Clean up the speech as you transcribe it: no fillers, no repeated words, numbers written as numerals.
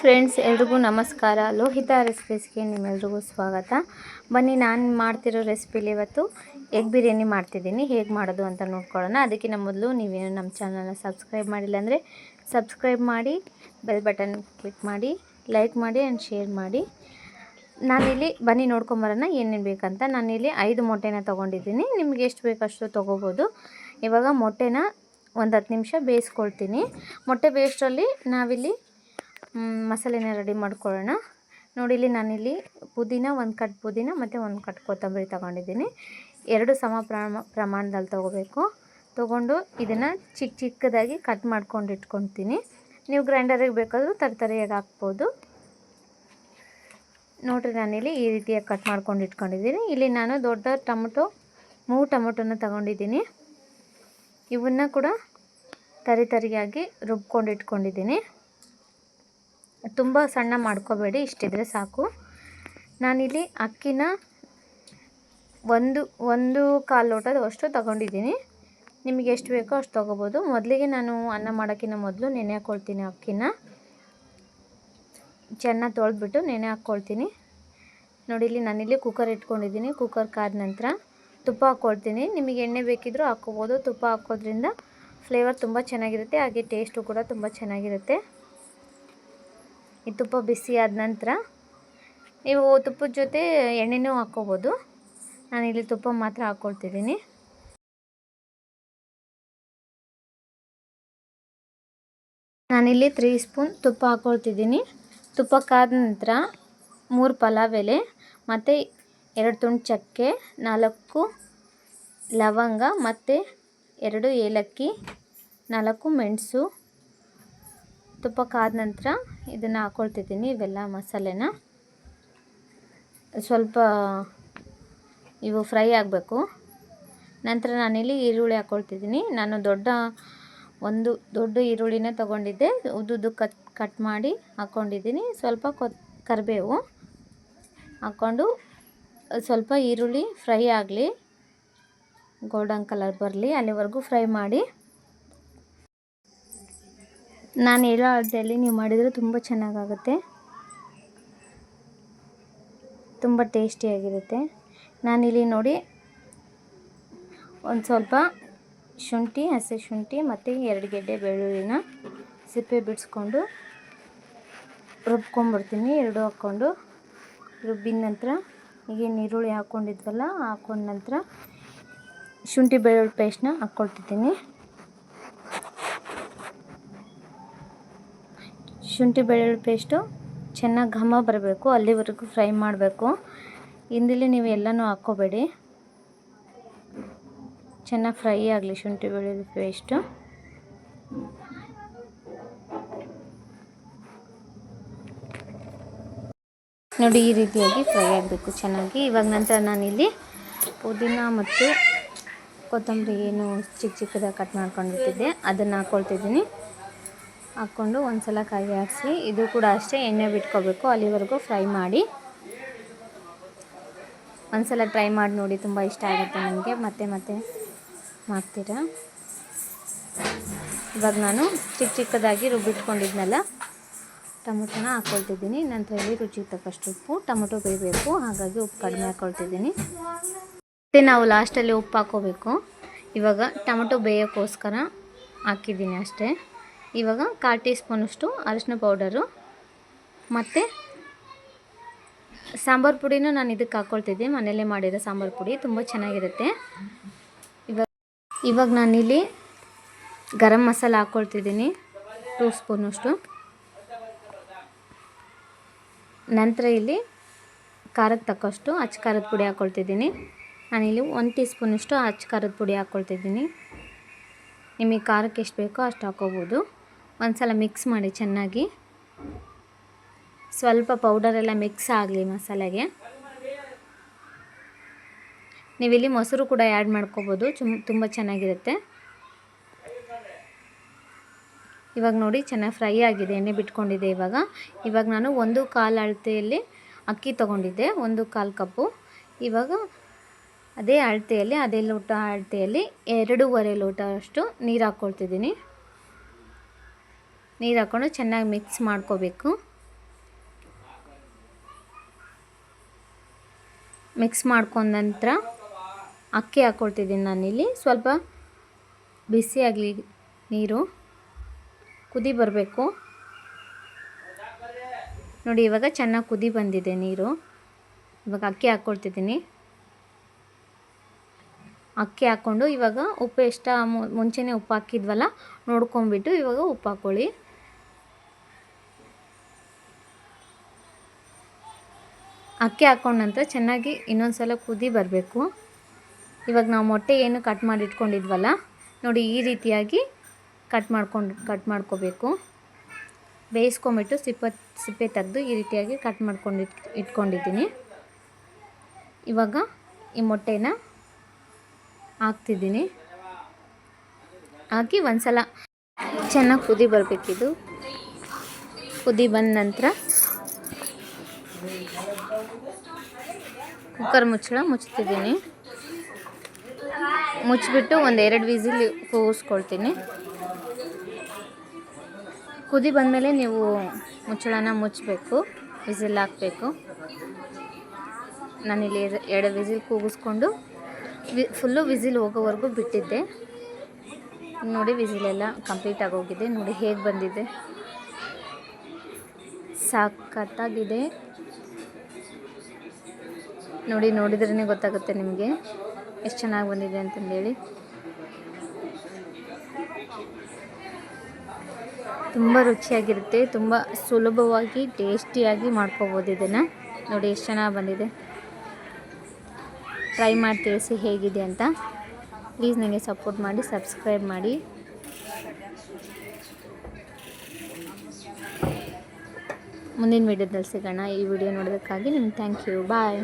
Friends, ಎಲ್ರಿಗೂ ನಮಸ್ಕಾರ. ಲೋಹಿತಾ ರೆಸಿಪೀಸ್ಗೆ ನಿಮ್ಮೆಲ್ರಿಗೂ ಸ್ವಾಗತ. ಬನ್ನಿ, ನಾನು ಮಾಡ್ತಿರೋ ರೆಸಿಪಿಲಿ ಇವತ್ತು ಎಗ್ ಬಿರಿಯಾನಿ ಮಾಡ್ತಿದ್ದೀನಿ. ಹೇಗೆ ಮಾಡೋದು ಅಂತ ನೋಡ್ಕೊಳ್ಳೋಣ. ಅದಕ್ಕಿಂತ ಮೊದಲು ನೀವೇನು ನಮ್ಮ ಚಾನಲ್ನ ಸಬ್ಸ್ಕ್ರೈಬ್ ಮಾಡಿಲ್ಲ ಅಂದರೆ ಸಬ್ಸ್ಕ್ರೈಬ್ ಮಾಡಿ, ಬೆಲ್ ಬಟನ್ ಕ್ಲಿಕ್ ಮಾಡಿ, ಲೈಕ್ ಮಾಡಿ ಆ್ಯಂಡ್ ಶೇರ್ ಮಾಡಿ. ನಾನಿಲ್ಲಿ ಬನ್ನಿ ನೋಡ್ಕೊಂಬರೋಣ ಏನೇನು ಬೇಕಂತ. ನಾನಿಲ್ಲಿ 5 ಮೊಟ್ಟೆನ ತೊಗೊಂಡಿದ್ದೀನಿ. ನಿಮಗೆ ಎಷ್ಟು ಬೇಕಷ್ಟು ತೊಗೋಬೋದು. ಇವಾಗ ಮೊಟ್ಟೆನ ಒಂದು 10 ನಿಮಿಷ ಬೇಯಿಸ್ಕೊಳ್ತೀನಿ. ಮೊಟ್ಟೆ ಬೇಯಿಸೋದ್ರಲ್ಲಿ ನಾವಿಲ್ಲಿ ಮಸಾಲೆನ ರೆಡಿ ಮಾಡ್ಕೊಳ್ಳೋಣ. ನೋಡಿ, ಇಲ್ಲಿ ನಾನಿಲ್ಲಿ ಪುದೀನ, 1 ಕಟ್ ಪುದೀನ ಮತ್ತು 1 ಕಟ್ ಕೊತ್ತಂಬರಿ ತೊಗೊಂಡಿದ್ದೀನಿ. 2 ಸಮ ಪ್ರಮಾಣದಲ್ಲಿ ತೊಗೊಂಡು ಇದನ್ನು ಚಿಕ್ಕದಾಗಿ ಕಟ್ ಮಾಡ್ಕೊಂಡು ಇಟ್ಕೊಳ್ತೀನಿ. ನೀವು ಗ್ರೈಂಡರಿಗೆ ಬೇಕಾದರೂ ತರಿಯಾಗಿ ಹಾಕ್ಬೋದು. ನೋಡಿರಿ, ನಾನಿಲ್ಲಿ ಈ ರೀತಿಯಾಗಿ ಕಟ್ ಮಾಡ್ಕೊಂಡು ಇಟ್ಕೊಂಡಿದ್ದೀನಿ. ಇಲ್ಲಿ ನಾನು ದೊಡ್ಡ ಟೊಮೊಟೊ 3 ಟೊಮೊಟೊನ ತೊಗೊಂಡಿದ್ದೀನಿ. ಇವನ್ನ ಕೂಡ ತರಿಯಾಗಿ ರುಬ್ಕೊಂಡು ಇಟ್ಕೊಂಡಿದ್ದೀನಿ. ತುಂಬ ಸಣ್ಣ ಮಾಡ್ಕೋಬೇಡಿ, ಇಷ್ಟಿದ್ರೆ ಸಾಕು. ನಾನಿಲ್ಲಿ ಅಕ್ಕಿನ ಒಂದು ಕಾಲು ಲೋಟದಷ್ಟು ತೊಗೊಂಡಿದ್ದೀನಿ. ನಿಮಗೆ ಎಷ್ಟು ಬೇಕೋ ಅಷ್ಟು ತೊಗೋಬೋದು. ಮೊದಲಿಗೆ ನಾನು ಅನ್ನ ಮಾಡೋಕ್ಕಿಂತ ಮೊದಲು ನೆನೆ ಹಾಕ್ಕೊಳ್ತೀನಿ. ಅಕ್ಕಿನ ಚೆನ್ನಾಗಿ ತೊಳೆದ್ಬಿಟ್ಟು ನೆನೆ ಹಾಕ್ಕೊಳ್ತೀನಿ. ನೋಡಿ, ಇಲ್ಲಿ ನಾನಿಲ್ಲಿ ಕುಕ್ಕರ್ ಇಟ್ಕೊಂಡಿದ್ದೀನಿ. ಕುಕ್ಕರ್ ಕಾದ ನಂತರ ತುಪ್ಪ ಹಾಕ್ಕೊಳ್ತೀನಿ. ನಿಮಗೆ ಎಣ್ಣೆ ಬೇಕಿದ್ದರೂ ಹಾಕ್ಕೋಬೋದು. ತುಪ್ಪ ಹಾಕೋದ್ರಿಂದ ಫ್ಲೇವರ್ ತುಂಬ ಚೆನ್ನಾಗಿರುತ್ತೆ, ಹಾಗೆ ಟೇಸ್ಟು ಕೂಡ ತುಂಬ ಚೆನ್ನಾಗಿರುತ್ತೆ. ಈ ತುಪ್ಪ ಬಿಸಿ ಆದ ನಂತರ ನೀವು ತುಪ್ಪದ ಜೊತೆ ಎಣ್ಣೆನೂ ಹಾಕ್ಕೋಬೋದು. ನಾನಿಲ್ಲಿ ತುಪ್ಪ ಮಾತ್ರ ಹಾಕ್ಕೊಳ್ತಿದ್ದೀನಿ. ನಾನಿಲ್ಲಿ 3 ಸ್ಪೂನ್ ತುಪ್ಪ ಹಾಕ್ಕೊಳ್ತಿದ್ದೀನಿ. ತುಪ್ಪ ಕಾದ ನಂತರ 3 ಪಲಾವ್ ಎಲೆ ಮತ್ತು 2 ತುಂಡು ಚಕ್ಕೆ, 4 ಲವಂಗ ಮತ್ತು 2 ಏಲಕ್ಕಿ, 4 ಮೆಣಸು. ತುಪ್ಪ ಕಾದ ನಂತರ ಇದನ್ನು ಹಾಕ್ಕೊಳ್ತಿದ್ದೀನಿ. ಇವೆಲ್ಲ ಮಸಾಲೆನ ಸ್ವಲ್ಪ ಇವು ಫ್ರೈ ಆಗಬೇಕು. ನಂತರ ನಾನಿಲ್ಲಿ ಈರುಳ್ಳಿ ಹಾಕ್ಕೊಳ್ತಿದ್ದೀನಿ. ನಾನು ಒಂದು ದೊಡ್ಡ ಈರುಳ್ಳಿನ ತೊಗೊಂಡಿದ್ದೆ. ಉದ್ದುದ್ದು ಕಟ್ ಮಾಡಿ ಹಾಕ್ಕೊಂಡಿದ್ದೀನಿ. ಸ್ವಲ್ಪ ಕರಿಬೇವು ಹಾಕ್ಕೊಂಡು ಸ್ವಲ್ಪ ಈರುಳ್ಳಿ ಫ್ರೈ ಆಗಲಿ, ಗೋಲ್ಡನ್ ಕಲರ್ ಬರಲಿ, ಅಲ್ಲಿವರೆಗೂ ಫ್ರೈ ಮಾಡಿ. ನಾನು ಹೇಳೋ ಅಳತೆಯಲ್ಲಿ ನೀವು ಮಾಡಿದರೆ ತುಂಬ ಚೆನ್ನಾಗಾಗುತ್ತೆ, ತುಂಬ ಟೇಸ್ಟಿಯಾಗಿರುತ್ತೆ. ನಾನಿಲ್ಲಿ ನೋಡಿ ಒಂದು ಸ್ವಲ್ಪ ಹಸಿ ಶುಂಠಿ ಮತ್ತು 2 ಗೆಡ್ಡೆ ಬೆಳ್ಳುಳ್ಳಿನ ಸಿಪ್ಪೆ ಬಿಡಿಸ್ಕೊಂಡು ರುಬ್ಕೊಂಡ್ಬಿಡ್ತೀನಿ. 2 ಹಾಕ್ಕೊಂಡು ರುಬ್ಬಿದ ನಂತರ ಈಗೇನು ಈರುಳ್ಳಿ ಹಾಕ್ಕೊಂಡಿದ್ವಲ್ಲ, ಹಾಕ್ಕೊಂಡ ನಂತರ ಶುಂಠಿ ಬೆಳ್ಳುಳ್ಳಿ ಪೇಸ್ಟ್ನ ಹಾಕ್ಕೊಳ್ತಿದ್ದೀನಿ. ಶುಂಠಿ ಬೆಳ್ಳುಳ್ಳಿ ಪೇಸ್ಟು ಚೆನ್ನಾಗಿ ಘಮ ಬರಬೇಕು, ಅಲ್ಲಿವರೆಗೂ ಫ್ರೈ ಮಾಡಬೇಕು. ಇಂದಿಲ್ಲಿ ನೀವು ಎಲ್ಲನೂ ಹಾಕ್ಕೋಬೇಡಿ, ಚೆನ್ನಾಗಿ ಫ್ರೈ ಆಗಲಿ ಶುಂಠಿ ಬೆಳ್ಳುಳ್ಳಿ ಪೇಸ್ಟು. ನೋಡಿ, ಈ ರೀತಿಯಾಗಿ ಫ್ರೈ ಆಗಬೇಕು ಚೆನ್ನಾಗಿ. ಇವಾಗ ನಂತರ ನಾನಿಲ್ಲಿ ಪುದೀನ ಮತ್ತು ಕೊತ್ತಂಬರಿ ಏನು ಚಿಕ್ಕದಾಗಿ ಕಟ್ ಮಾಡ್ಕೊಂಡಿರ್ತಿದ್ದೆ ಅದನ್ನು ಹಾಕ್ಕೊಳ್ತಿದ್ದೀನಿ. ಹಾಕ್ಕೊಂಡು ಒಂದು ಸಲ ಕೈ ಆಡಿಸಿ. ಇದು ಕೂಡ ಅಷ್ಟೇ, ಎಣ್ಣೆ ಬಿಟ್ಕೋಬೇಕು, ಅಲ್ಲಿವರೆಗೂ ಫ್ರೈ ಮಾಡಿ. ಒಂದು ಸಲ ಟ್ರೈ ಮಾಡಿ ನೋಡಿ, ತುಂಬ ಇಷ್ಟ ಆಗುತ್ತೆ ನನಗೆ. ಮತ್ತೆ ಮಾಡ್ತೀರಾ. ಇವಾಗ ನಾನು ಚಿಕ್ಕದಾಗಿ ರುಬ್ಬಿಟ್ಕೊಂಡಿದ್ನಲ್ಲ ಟೊಮೊಟೊನ ಹಾಕ್ಕೊಳ್ತಿದ್ದೀನಿ. ನಂತರ ಇಲ್ಲಿ ರುಚಿಗೆ ತಕ್ಕಷ್ಟು ಉಪ್ಪು. ಟೊಮೊಟೊ ಬೇಯಬೇಕು, ಹಾಗಾಗಿ ಉಪ್ಪು ಕಡಿಮೆ ಹಾಕ್ಕೊಳ್ತಿದ್ದೀನಿ. ಮತ್ತು ನಾವು ಲಾಸ್ಟಲ್ಲಿ ಉಪ್ಪು ಹಾಕ್ಕೋಬೇಕು. ಇವಾಗ ಟೊಮೊಟೊ ಬೇಯೋಕ್ಕೋಸ್ಕರ ಹಾಕಿದ್ದೀನಿ ಅಷ್ಟೇ. ಇವಾಗ 1/4 ಟೀ ಸ್ಪೂನಷ್ಟು ಅರಿಶಿನ ಪೌಡರು ಮತ್ತು ಸಾಂಬಾರು ಪುಡಿನೂ ನಾನು ಇದಕ್ಕೆ ಹಾಕ್ಕೊಳ್ತಿದ್ದೆ. ಮನೆಯಲ್ಲೇ ಮಾಡಿರೋ ಸಾಂಬಾರು ಪುಡಿ ತುಂಬ ಚೆನ್ನಾಗಿರುತ್ತೆ. ಇವಾಗ ನಾನಿಲ್ಲಿ ಗರಂ ಮಸಾಲ ಹಾಕ್ಕೊಳ್ತಿದ್ದೀನಿ 2 ಸ್ಪೂನಷ್ಟು. ನಂತರ ಇಲ್ಲಿ ಖಾರಕ್ಕೆ ತಕ್ಕಷ್ಟು ಅಚ್ಚ ಖಾರದ ಪುಡಿ ಹಾಕ್ಕೊಳ್ತಿದ್ದೀನಿ. ನಾನಿಲ್ಲಿ 1 ಟೀ ಸ್ಪೂನಷ್ಟು ಅಚ್ಚ ಖಾರದ ಪುಡಿ ಹಾಕ್ಕೊಳ್ತಿದ್ದೀನಿ. ನಿಮಗೆ ಖಾರಕ್ಕೆ ಎಷ್ಟು ಬೇಕೋ ಅಷ್ಟು ಹಾಕ್ಕೋಬೋದು. ಒಂದು ಸಲ ಮಿಕ್ಸ್ ಮಾಡಿ ಚೆನ್ನಾಗಿ. ಸ್ವಲ್ಪ ಪೌಡರೆಲ್ಲ ಮಿಕ್ಸ್ ಆಗಲಿ ಮಸಾಲೆಗೆ. ನೀವಿಲ್ಲಿ ಮೊಸರು ಕೂಡ ಆ್ಯಡ್ ಮಾಡ್ಕೋಬೋದು, ತುಂಬ ಚೆನ್ನಾಗಿರುತ್ತೆ. ಇವಾಗ ನೋಡಿ, ಚೆನ್ನಾಗಿ ಫ್ರೈ ಆಗಿದೆ, ಎಣ್ಣೆ ಬಿಟ್ಕೊಂಡಿದೆ. ಇವಾಗ ನಾನು 1/4 ಅಳತೆಯಲ್ಲಿ ಅಕ್ಕಿ ತೊಗೊಂಡಿದ್ದೆ, 1/4 ಕಪ್ಪು. ಇವಾಗ ಅದೇ ಲೋಟ ಅಳತೆಯಲ್ಲಿ 2.5 ಲೋಟ ಅಷ್ಟು ನೀರು ಹಾಕ್ಕೊಳ್ತಿದ್ದೀನಿ. ನೀರು ಹಾಕ್ಕೊಂಡು ಚೆನ್ನಾಗಿ ಮಿಕ್ಸ್ ಮಾಡ್ಕೋಬೇಕು. ಮಿಕ್ಸ್ ಮಾಡ್ಕೊಂಡ ನಂತರ ಅಕ್ಕಿ ಹಾಕ್ಕೊಳ್ತಿದ್ದೀನಿ ನಾನಿಲ್ಲಿ. ಸ್ವಲ್ಪ ಬಿಸಿಯಾಗಲಿ ನೀರು, ಕುದಿ ಬರಬೇಕು ನೋಡಿ. ಇವಾಗ ಚೆನ್ನಾಗಿ ಕುದಿ ಬಂದಿದೆ ನೀರು. ಇವಾಗ ಅಕ್ಕಿ ಹಾಕ್ಕೊಳ್ತಿದ್ದೀನಿ. ಅಕ್ಕಿ ಹಾಕ್ಕೊಂಡು ಇವಾಗ ಉಪ್ಪು ಎಷ್ಟು ಮುಂಚೆನೇ ಉಪ್ಪು ಹಾಕಿದ್ವಲ್ಲ ನೋಡ್ಕೊಂಬಿಟ್ಟು ಇವಾಗ ಉಪ್ಪು ಹಾಕ್ಕೊಳ್ಳಿ. ಅಕ್ಕಿ ಹಾಕ್ಕೊಂಡ ನಂತರ ಚೆನ್ನಾಗಿ ಇನ್ನೊಂದು ಸಲ ಕುದಿ ಬರಬೇಕು. ಇವಾಗ ನಾವು ಮೊಟ್ಟೆ ಏನು ಕಟ್ ಮಾಡಿ ಇಟ್ಕೊಂಡಿದ್ವಲ್ಲ ನೋಡಿ, ಈ ರೀತಿಯಾಗಿ ಕಟ್ ಮಾಡ್ಕೋಬೇಕು. ಬೇಯಿಸ್ಕೊಂಬಿಟ್ಟು ಸಿಪ್ಪೆ ತೆಗೆದು ಈ ರೀತಿಯಾಗಿ ಕಟ್ ಮಾಡ್ಕೊಂಡು ಇಟ್ಕೊಂಡಿದ್ದೀನಿ. ಇವಾಗ ಈ ಮೊಟ್ಟೆನ ಹಾಕ್ತಿದ್ದೀನಿ. ಹಾಕಿ ಒಂದು ಸಲ ಚೆನ್ನಾಗಿ ಕುದಿ ಬರಬೇಕಿದು. ಕುದಿ ಬಂದ ನಂತರ ಕುಕ್ಕರ್ ಮುಚ್ತಿದ್ದೀನಿ. ಮುಚ್ಚಿಬಿಟ್ಟು ಒಂದು 2 ವಿಸಿಲ್ ಕೂಗಿಸ್ಕೊಳ್ತೀನಿ. ಕುದಿ ಬಂದಮೇಲೆ ನೀವು ಮುಚ್ಚಳನ ಮುಚ್ಚಬೇಕು, ವಿಸಿಲ್ ಹಾಕಬೇಕು. ನಾನಿಲ್ಲಿ 2 ವಿಸಿಲ್ ಕೂಗಿಸ್ಕೊಂಡು ಫುಲ್ಲು ವಿಸಿಲ್ ಹೋಗೋವರೆಗೂ ಬಿಟ್ಟಿದ್ದೆ. ನೋಡಿ ವಿಸಿಲೆಲ್ಲ ಕಂಪ್ಲೀಟ್ ಆಗೋಗಿದೆ. ನೋಡಿ ಹೇಗೆ ಬಂದಿದೆ, ಸಖತ್ತಾಗಿದೆ ನೋಡಿ. ನೋಡಿದ್ರೇ ಗೊತ್ತಾಗುತ್ತೆ ನಿಮಗೆ ಎಷ್ಟು ಚೆನ್ನಾಗಿ ಬಂದಿದೆ ಅಂತಂದೇಳಿ. ತುಂಬ ರುಚಿಯಾಗಿರುತ್ತೆ, ತುಂಬ ಸುಲಭವಾಗಿ ಟೇಸ್ಟಿಯಾಗಿ ಮಾಡ್ಕೋಬೋದು ಇದನ್ನು. ನೋಡಿ ಎಷ್ಟು ಚೆನ್ನಾಗಿ ಬಂದಿದೆ. ಟ್ರೈ ಮಾಡಿ ತಿಳಿಸಿ ಹೇಗಿದೆ ಅಂತ. ಪ್ಲೀಸ್ ನನಗೆ ಸಪೋರ್ಟ್ ಮಾಡಿ, ಸಬ್ಸ್ಕ್ರೈಬ್ ಮಾಡಿ. ಮುಂದಿನ ವೀಡಿಯೋದಲ್ಲಿ ಸಿಗೋಣ. ಈ ವಿಡಿಯೋ ನೋಡೋದಕ್ಕಾಗಿ ನಿಮ್ಗೆ ಥ್ಯಾಂಕ್ ಯು. ಬಾಯ್.